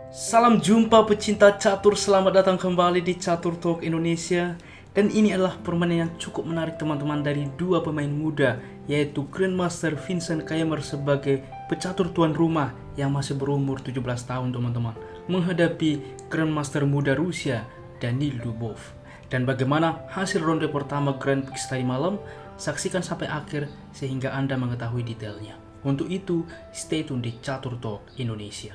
Salam jumpa pecinta catur, selamat datang kembali di Catur Talk Indonesia. Dan ini adalah permainan yang cukup menarik teman-teman dari dua pemain muda, yaitu Grandmaster Vincent Keimer sebagai pecatur tuan rumah yang masih berumur 17 tahun teman-teman, menghadapi Grandmaster muda Rusia Danil Dubov. Dan bagaimana hasil ronde pertama Grand Prix tadi malam? Saksikan sampai akhir sehingga Anda mengetahui detailnya. Untuk itu, stay tune di Catur Talk Indonesia.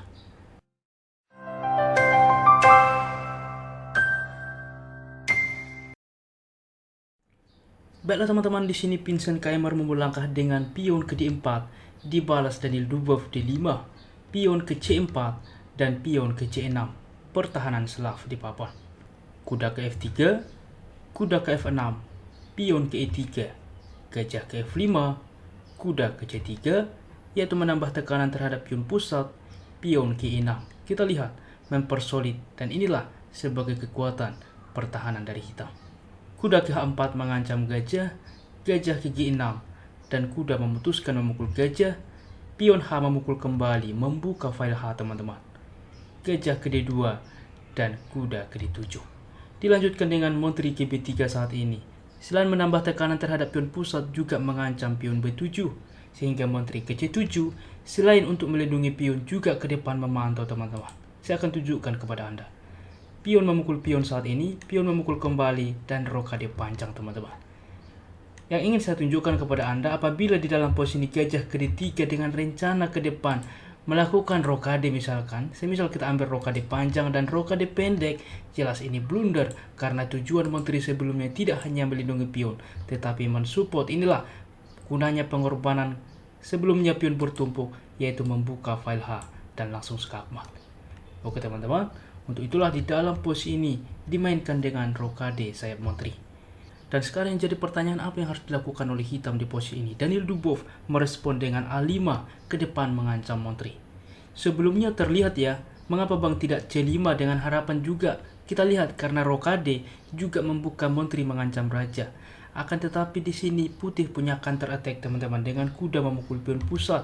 Baiklah teman-teman, di sini Vincent Keimer memulai langkah dengan pion ke D4, dibalas Danil Dubov D5, pion ke C4, dan pion ke C6. Pertahanan Slav di papan. Kuda ke F3, kuda ke F6, pion ke E3, gajah ke F5, kuda ke C3, yaitu menambah tekanan terhadap pion pusat, pion ke E6. Kita lihat, mempersolid, dan inilah sebagai kekuatan pertahanan dari hitam. Kuda ke H4 mengancam gajah, gajah ke G6, dan kuda memutuskan memukul gajah, pion H memukul kembali, membuka file H teman-teman. Gajah ke D2, dan kuda ke D7. Dilanjutkan dengan menteri ke B3 saat ini. Selain menambah tekanan terhadap pion pusat, juga mengancam pion B7, sehingga menteri ke C7, selain untuk melindungi pion, juga ke depan memantau teman-teman. Saya akan tunjukkan kepada Anda. Pion memukul pion saat ini, pion memukul kembali, dan rokade panjang teman-teman. Yang ingin saya tunjukkan kepada Anda, apabila di dalam posisi gajah ke D3 dengan rencana ke depan melakukan rokade misalkan, semisal kita ambil rokade panjang dan rokade pendek, jelas ini blunder karena tujuan menteri sebelumnya tidak hanya melindungi pion, tetapi mensupport. Inilah gunanya pengorbanan sebelumnya pion bertumpuk, yaitu membuka file H dan langsung skakmat. Oke teman-teman, untuk itulah di dalam posisi ini dimainkan dengan rokade sayap menteri. Dan sekarang yang jadi pertanyaan, apa yang harus dilakukan oleh hitam di posisi ini? Danil Dubov merespon dengan A5 ke depan mengancam menteri. Sebelumnya terlihat ya, mengapa bang tidak C5 dengan harapan juga? Kita lihat karena rokade juga membuka menteri mengancam raja. Akan tetapi di sini putih punya counter attack teman-teman dengan kuda memukul pion pusat.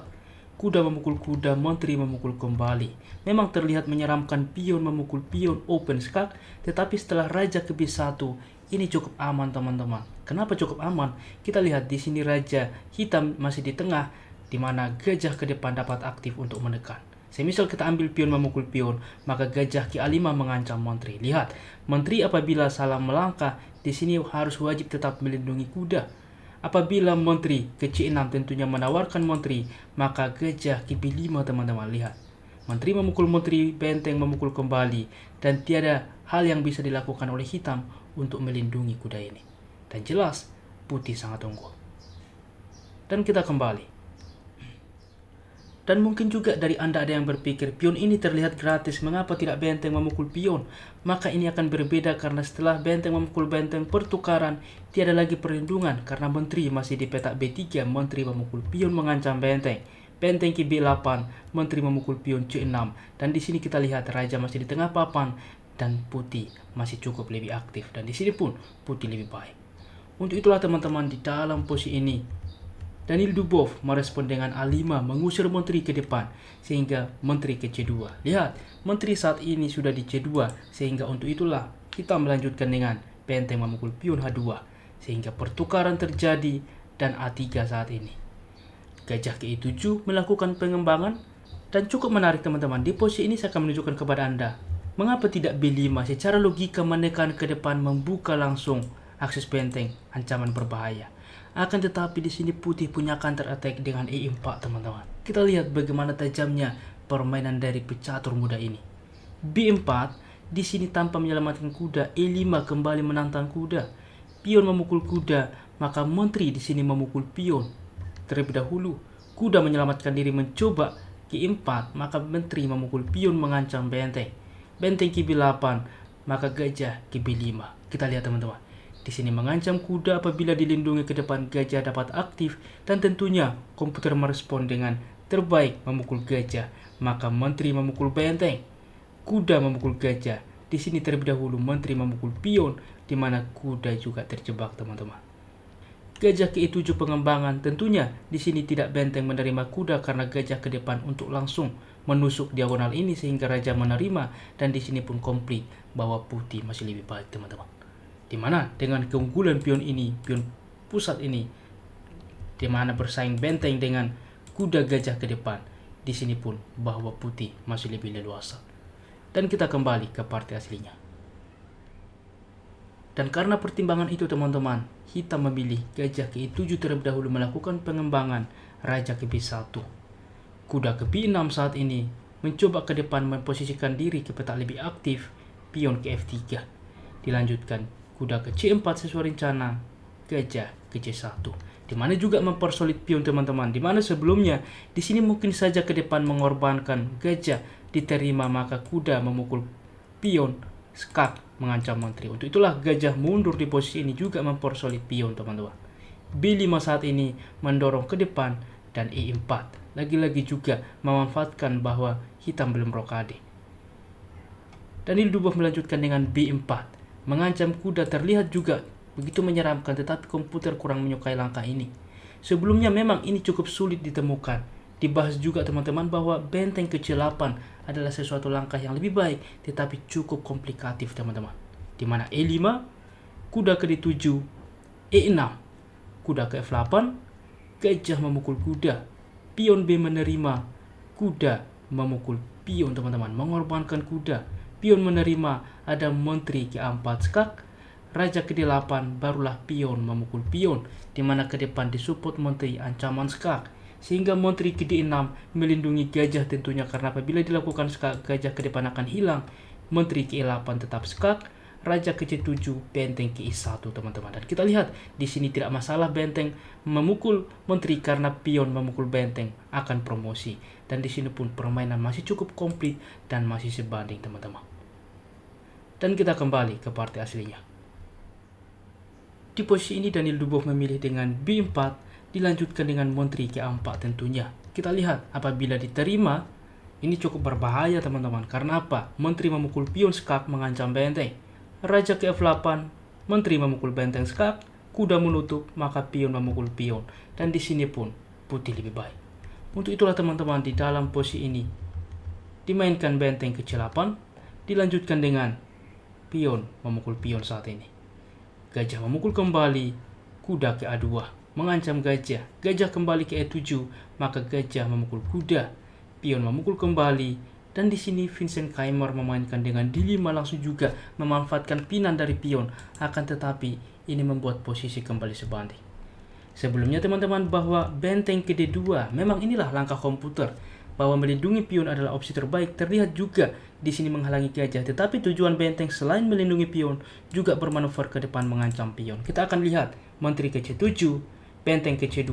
Kuda memukul kuda, menteri memukul kembali. Memang terlihat menyeramkan pion memukul pion open skak, tetapi setelah raja ke B1, ini cukup aman teman-teman. Kenapa cukup aman? Kita lihat di sini raja hitam masih di tengah, di mana gajah ke depan dapat aktif untuk menekan. Semisal kita ambil pion memukul pion, maka gajah ke A5 mengancam menteri. Lihat, menteri apabila salah melangkah, di sini harus wajib tetap melindungi kuda. Apabila menteri ke C6 tentunya menawarkan menteri, maka gajah ke B5 teman-teman. Lihat, menteri memukul menteri, benteng memukul kembali, dan tiada hal yang bisa dilakukan oleh hitam untuk melindungi kuda ini. Dan jelas putih sangat unggul. Dan kita kembali. Dan mungkin juga dari Anda ada yang berpikir, pion ini terlihat gratis, mengapa tidak benteng memukul pion? Maka ini akan berbeda karena setelah benteng memukul benteng pertukaran, tiada lagi perlindungan karena menteri masih di petak B3, menteri memukul pion mengancam benteng. Benteng ke B8, menteri memukul pion C6. Dan di sini kita lihat raja masih di tengah papan dan putih masih cukup lebih aktif. Dan di sini pun putih lebih baik. Untuk itulah teman-teman, di dalam posisi ini Danil Dubov merespon dengan A5 mengusir menteri ke depan sehingga menteri ke C2. Lihat, menteri saat ini sudah di C2 sehingga untuk itulah kita melanjutkan dengan benteng memukul pion H2 sehingga pertukaran terjadi dan A3 saat ini. Gajah ke E7 melakukan pengembangan dan cukup menarik teman-teman. Di posisi ini saya akan menunjukkan kepada Anda mengapa tidak B5 secara logika menekan ke depan membuka langsung akses benteng ancaman berbahaya. Akan tetapi di sini putih punya counter attack dengan E4 teman-teman. Kita lihat bagaimana tajamnya permainan dari pecatur muda ini. B4 di sini tanpa menyelamatkan kuda, E5 kembali menantang kuda. Pion memukul kuda, maka menteri di sini memukul pion. Terlebih dahulu, kuda menyelamatkan diri mencoba G4, maka menteri memukul pion mengancam benteng. Benteng ke B8, maka gajah ke B5. Kita lihat teman-teman. Di sini mengancam kuda apabila dilindungi ke depan gajah dapat aktif dan tentunya komputer merespon dengan terbaik memukul gajah, maka menteri memukul benteng. Kuda memukul gajah. Di sini terlebih dahulu menteri memukul pion di mana kuda juga terjebak teman-teman. Gajah ke E7 pengembangan, tentunya di sini tidak benteng menerima kuda karena gajah ke depan untuk langsung menusuk diagonal ini sehingga raja menerima, dan di sini pun komplit bahwa putih masih lebih baik teman-teman. Dimana dengan keunggulan pion ini, pion pusat ini, dimana bersaing benteng dengan kuda gajah ke depan, di sini pun bahwa putih masih lebih leluasa. Dan kita kembali ke partai aslinya. Dan karena pertimbangan itu teman-teman, hitam memilih gajah ke E7 terlebih dahulu melakukan pengembangan raja ke B1. Kuda ke B6 saat ini mencoba ke depan memposisikan diri ke peta lebih aktif, pion ke F3. Dilanjutkan kuda ke C4 sesuai rencana, gajah ke C1. Di mana juga mempersolid pion teman-teman. Di mana sebelumnya di sini mungkin saja ke depan mengorbankan gajah diterima, maka kuda memukul pion, skak mengancam menteri. Untuk itulah gajah mundur di posisi ini juga mempersolid pion teman-teman. B5 saat ini mendorong ke depan, dan E4 lagi-lagi juga memanfaatkan bahwa hitam belum rokade. Daniel Dubov melanjutkan dengan B4, mengancam kuda terlihat juga begitu menyeramkan, tetapi komputer kurang menyukai langkah ini. Sebelumnya memang ini cukup sulit ditemukan. Dibahas juga teman-teman bahwa benteng ke C8 adalah sesuatu langkah yang lebih baik, tetapi cukup komplikatif teman-teman. Di mana E5, kuda ke D7, E6, kuda ke F8, gajah memukul kuda, pion B menerima, kuda memukul pion teman-teman, mengorbankan kuda, pion menerima, ada menteri ke A4 skak, raja ke D8, barulah pion memukul pion, di mana ke depan disupport menteri ancaman skak, sehingga menteri ke D6 melindungi gajah tentunya, karena apabila dilakukan skak, gajah ke depan akan hilang, menteri ke E8 tetap skak, raja ke C7, benteng ke I1 teman-teman. Dan kita lihat di sini tidak masalah benteng memukul menteri karena pion memukul benteng akan promosi. Dan di sini pun permainan masih cukup komplit dan masih sebanding teman-teman. Dan kita kembali ke partai aslinya. Di posisi ini Daniel Dubov memilih dengan B4, dilanjutkan dengan menteri ke A4 tentunya. Kita lihat apabila diterima, ini cukup berbahaya teman-teman. Karena apa? Menteri memukul pion skak mengancam benteng. Raja ke F8, menteri memukul benteng skak, kuda menutup, maka pion memukul pion. Dan di sini pun putih lebih baik. Untuk itulah teman-teman, di dalam posisi ini dimainkan benteng ke C8, dilanjutkan dengan pion memukul pion saat ini. Gajah memukul kembali, kuda ke A2, mengancam gajah. Gajah kembali ke E7, maka gajah memukul kuda, pion memukul kembali. Dan di sini Vincent Kaymer memainkan dengan D5 langsung juga memanfaatkan pinan dari pion. Akan tetapi ini membuat posisi kembali sebanding. Sebelumnya teman-teman bahwa benteng ke D2, memang inilah langkah komputer. Bahwa melindungi pion adalah opsi terbaik, terlihat juga di sini menghalangi gajah. Tetapi tujuan benteng selain melindungi pion, juga bermanuver ke depan mengancam pion. Kita akan lihat menteri ke C7, benteng ke C2,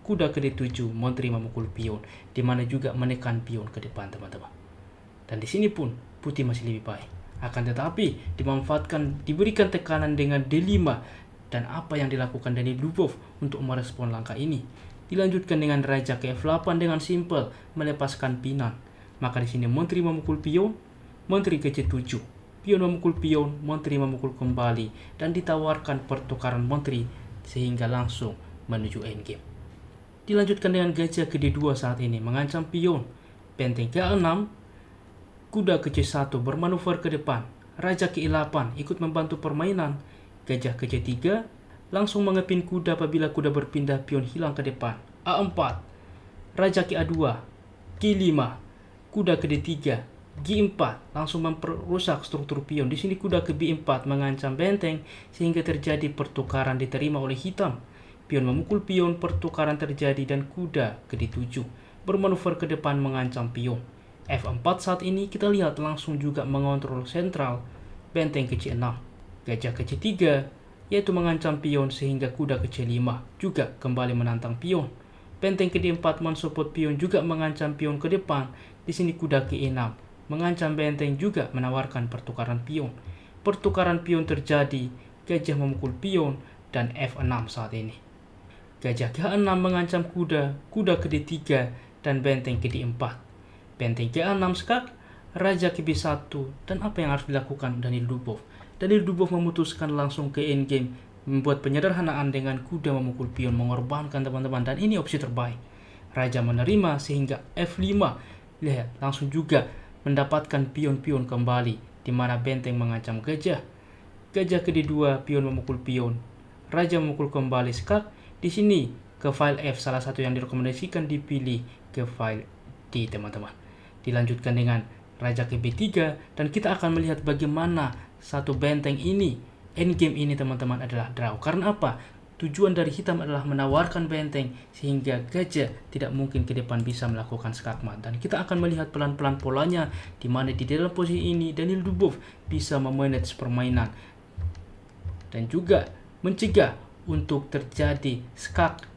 kuda ke D7, menteri memukul pion. Dimana juga menekan pion ke depan teman-teman. Dan di sini pun putih masih lebih baik. Akan tetapi dimanfaatkan, diberikan tekanan dengan D5. Dan apa yang dilakukan Daniel Dubov untuk merespon langkah ini? Dilanjutkan dengan raja ke F8 dengan simpel melepaskan pinan. Maka di sini menteri memukul pion, menteri ke C7, pion memukul pion, menteri memukul kembali, dan ditawarkan pertukaran menteri sehingga langsung menuju endgame. Dilanjutkan dengan gajah ke D2 saat ini mengancam pion, benteng ke A6, kuda ke C1 bermanuver ke depan, raja ke E8 ikut membantu permainan, gajah ke C3 langsung mengepin kuda apabila kuda berpindah, pion hilang ke depan, A4, raja ke A2, G5, kuda ke D3, G4 langsung memperusak struktur pion. Di sini kuda ke B4 mengancam benteng sehingga terjadi pertukaran diterima oleh hitam. Pion memukul pion, pertukaran terjadi dan kuda ke D7 bermanuver ke depan mengancam pion. F4 saat ini kita lihat langsung juga mengontrol sentral, benteng ke C6, gajah ke C3 yaitu mengancam pion sehingga kuda ke C5 juga kembali menantang pion. Benteng ke D4 mensupport pion juga mengancam pion ke depan. Di sini kuda ke E6 mengancam benteng juga menawarkan pertukaran pion. Pertukaran pion terjadi, gajah memukul pion dan F6 saat ini. Gajah ke A6 mengancam kuda, kuda ke D3 dan benteng ke D4. Benteng ke A6 skak, raja ke B1, dan apa yang harus dilakukan Daniel Dubov? Daniel Dubov memutuskan langsung ke endgame, membuat penyederhanaan dengan kuda memukul pion, mengorbankan teman-teman, dan ini opsi terbaik. Raja menerima sehingga F5, Lihat, langsung juga mendapatkan pion-pion kembali, di mana benteng mengancam gajah. Gajah kedua, pion memukul pion. Raja memukul kembali skak. Di sini ke file F, salah satu yang direkomendasikan dipilih ke file D, teman-teman. Dilanjutkan dengan raja ke B3, dan kita akan melihat bagaimana satu benteng ini, endgame ini teman-teman, adalah draw. Karena apa? Tujuan dari hitam adalah menawarkan benteng sehingga gajah tidak mungkin ke depan bisa melakukan skakmat. Dan kita akan melihat pelan-pelan polanya, di mana di dalam posisi ini Daniel Dubov bisa memanage permainan dan juga mencegah untuk terjadi skak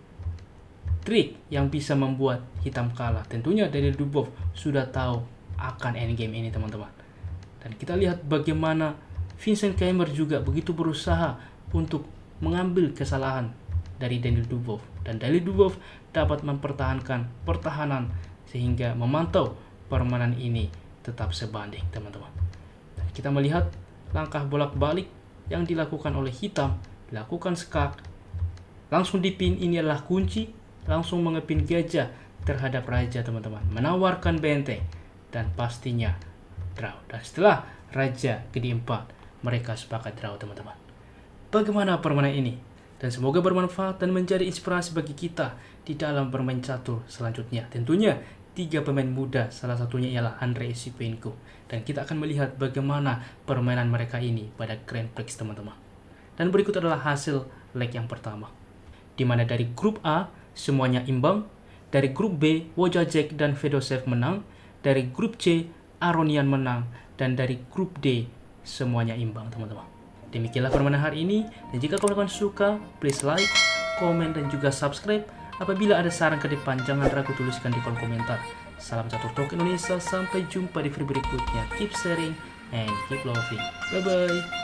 trik yang bisa membuat hitam kalah. Tentunya Daniel Dubov sudah tahu akan endgame ini, teman-teman. Dan kita lihat bagaimana Vincent Keymer juga begitu berusaha untuk mengambil kesalahan dari Daniel Dubov, dan Daniel Dubov dapat mempertahankan pertahanan sehingga memantau permainan ini tetap sebanding, teman-teman. Dan kita melihat langkah bolak-balik yang dilakukan oleh hitam, dilakukan skak, langsung dipin. Ini adalah kunci, langsung mengepin gajah terhadap raja, teman-teman, menawarkan benteng, dan pastinya draw. Dan setelah raja ke-4, mereka sepakat draw, teman-teman. Bagaimana permainan ini? Dan semoga bermanfaat dan menjadi inspirasi bagi kita di dalam bermain catur selanjutnya. Tentunya 3 pemain muda, salah satunya ialah Andrei Esipenko. Dan kita akan melihat bagaimana permainan mereka ini pada Grand Prix, teman-teman. Dan berikut adalah hasil leg yang pertama, di mana dari grup A semuanya imbang, dari grup B Wojciech dan Fedosev menang, dari grup C Aronian menang, dan dari grup D semuanya imbang, teman-teman. Demikianlah permainan hari ini, dan jika kawan-kawan suka, please like, komen, dan juga subscribe. Apabila ada saran ke depan, jangan ragu tuliskan di kolom komentar. Salam Catur Talk Indonesia, sampai jumpa di video berikutnya. Keep sharing and keep loving. Bye-bye.